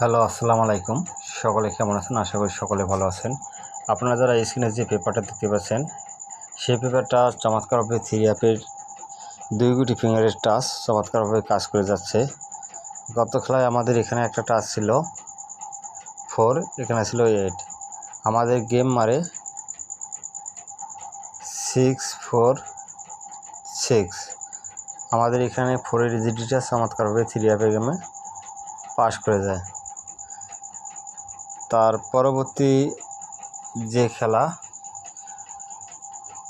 Hello, আসসালামু আলাইকুম। সকলে কেমন আছেন? আশা করি সকলে ভালো আছেন। আপনারা যারা স্ক্রিনে যে পেপারটা দেখতে পাচ্ছেন, সেই পেপারটা চমৎকারভাবে থ্রি অ্যাপের 2 গুটি ফিঙ্গারের টাচ চমৎকারভাবে কাজ করে যাচ্ছে। গত খেলায় আমাদের এখানে একটা টাচ ছিল 4, এখানে ছিল 8। আমাদের গেম মারে 6, 4, 6। আমাদের এখানে 4 এর ডিজিটটা চমৎকারভাবে থ্রি অ্যাপের গেমে পাস করে যায়। তার পরবর্তী যে খেলা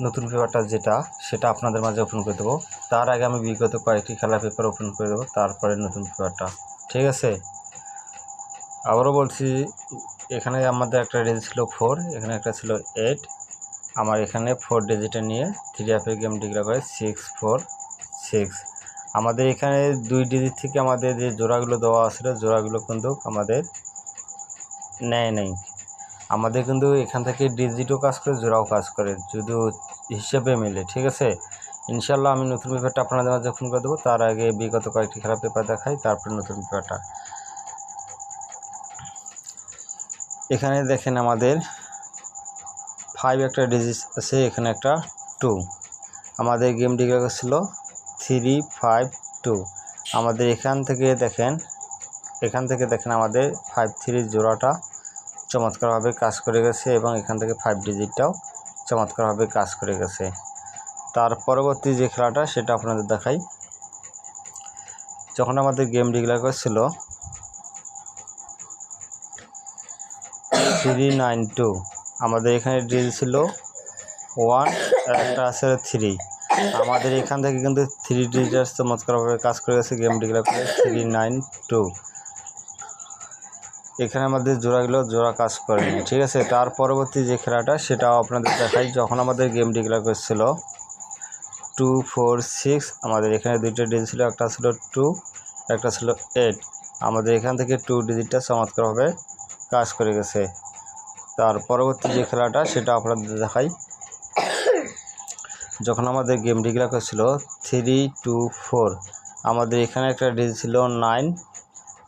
নতুন পেপারটা সেটা আপনাদের মাঝে ওপেন করে দেবো। তার আগে আমি বিগত কয়েকটি খেলার পেপার ওপেন করে দেবো, তারপরে নতুন পেপারটা। ঠিক আছে, আবারও বলছি, এখানে আমাদের একটা ডিজিট ছিল 4, এখানে একটা ছিল 8। আমার এখানে 4 ডিজিটে নিয়ে থ্রি অ্যাপের গেম ডিক্লেয়ার করে 6, 4, 6। আমাদের এখানে 2 ডিজিট থেকে আমাদের যে জোড়াগুলো দেওয়া ছিল, জোড়াগুলো কিন্তু আমাদের নেয় নেই। আমাদের কিন্তু এখান থেকে ডিজিটও কাজ করে, জোড়াও কাজ করে, যদি হিসেবে মিলে। ঠিক আছে, ইনশাল্লাহ আমি নতুন পেপারটা আপনাদের মাঝে ওপেন করে দেবো। তার আগে বিগত কয়েকটি খেলার পেপার দেখাই, তারপরে নতুন পেপারটা। এখানে দেখেন আমাদের 5 একটা ডিজিট আছে, এখানে একটা 2। আমাদের গেম ডিক্লেয়ার ছিল 3, 5, 2। আমাদের এখান থেকে দেখেন আমাদের 5, 3 জোড়াটা চমৎকারভাবে কাজ করে গেছে, এবং এখান থেকে 5 ডিজিটটাও চমৎকারভাবে কাজ করে গেছে। তার পরবর্তী যে খেলাটা সেটা আপনাদের দেখাই। যখন আমাদের গেম ডিক্লেয়ার করেছিল 392, আমাদের এখানে ডিজিট ছিল 1, একটা আছে 3। আমাদের এখান থেকে কিন্তু 3 ডিজিট চমৎকারভাবে কাজ করে গেছে, গেম ডিক্লেয়ার করে 392। এখানে আমাদের জোড়া কাজ করেনি। ঠিক আছে, তার পরবর্তী যে খেলাটা সেটাও আপনাদের দেখাই। যখন আমাদের গেম ডিক্লেয়ার করেছিল 2, 4, 6, আমাদের এখানে 2টা ডিজিট ছিল, একটা ছিল 2, একটা ছিল 8। আমাদের এখান থেকে 2 ডিজিটটা চমৎকারভাবে কাজ করে গেছে। তার পরবর্তী যে খেলাটা সেটা আপনাদের দেখাই। যখন আমাদের গেম ডিক্লেয়ার করেছিল 3, 2, 4, আমাদের এখানে একটা ডিজিট ছিল 9,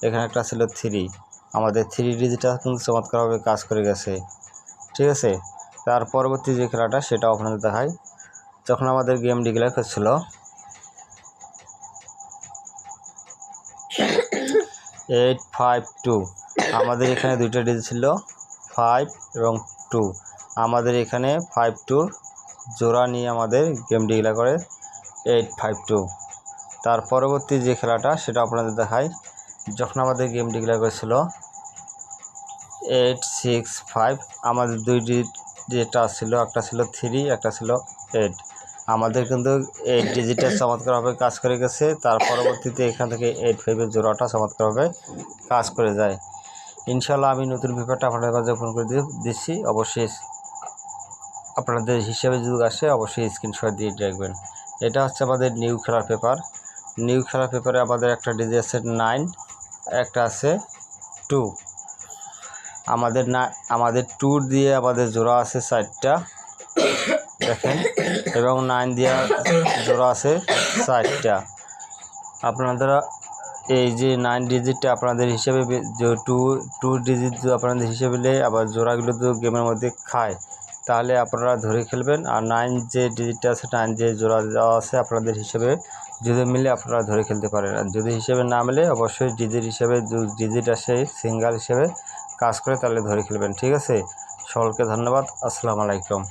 এখানে একটা ছিল 3। আমাদের 3 ডিজিটটা কিন্তু চমৎকারভাবে কাজ করে গেছে। ঠিক আছে, তার পরবর্তী যে খেলাটা সেটাও আপনাদের দেখাই। যখন আমাদের গেম ডিক্লেয়ার করেছিল 8, 5, 2, আমাদের এখানে 2টা ডিজিট ছিল 5 এবং 2। আমাদের এখানে 5, 2 জোড়া নিয়ে আমাদের গেম ডিক্লেয়ার করে 8, 5, 2। তার পরবর্তী যে খেলাটা সেটা আপনাদের দেখাই। যখন আমাদের গেম ডিক্লেয়ার করেছিল 8, 6, 5, আমাদের 2 ডিজিট যেটা ছিল, একটা ছিল 3, একটা ছিল 8। আমাদের কিন্তু 8 ডিজিটটা চমৎকারভাবে কাজ করে গেছে। তার পরবর্তীতে এখান থেকে 8, 5 জোড়াটা চমৎকারভাবে কাজ করে যায়। ইনশাল্লাহ আমি নতুন পেপারটা আপনাদের কাছে ওপেন করে দিচ্ছি। অবশ্যই আপনাদের হিসেবে যদি আসে অবশ্যই স্ক্রিনশট দিয়ে রাখবেন। এটা হচ্ছে আমাদের নিউ খেলার পেপার। নিউ খেলার পেপারে আমাদের একটা ডিজিট আছে 9, একটা আছে 2। আমাদের 2 দিয়ে আমাদের জোড়া আছে 4টা, দেখেন, এবং 9 দিয়ে জোড়া আছে 4টা। আপনারা এই যে 9 ডিজিটটা আপনাদের হিসেবে, যে 2 ডিজিট আপনাদের হিসেবে নিয়ে আবার জোড়াগুলো তো গেমের মধ্যে খায়, তাহলে আপনারা ধরে খেলবেন। আর 9 যে ডিজিটটা আছে, 9 যে জোড়া দেওয়া আছে, আপনাদের হিসেবে যদি মিলে আপনারা ধরে খেলতে পারেন। আর যদি হিসেবে না মিলে অবশ্যই ডিজিট হিসেবে, ডিজিট আসে সিঙ্গেল হিসেবে কাজ করে, তাহলে ধরে খেলবেন। ঠিক আছে, সকলকে ধন্যবাদ। আসসালামু আলাইকুম।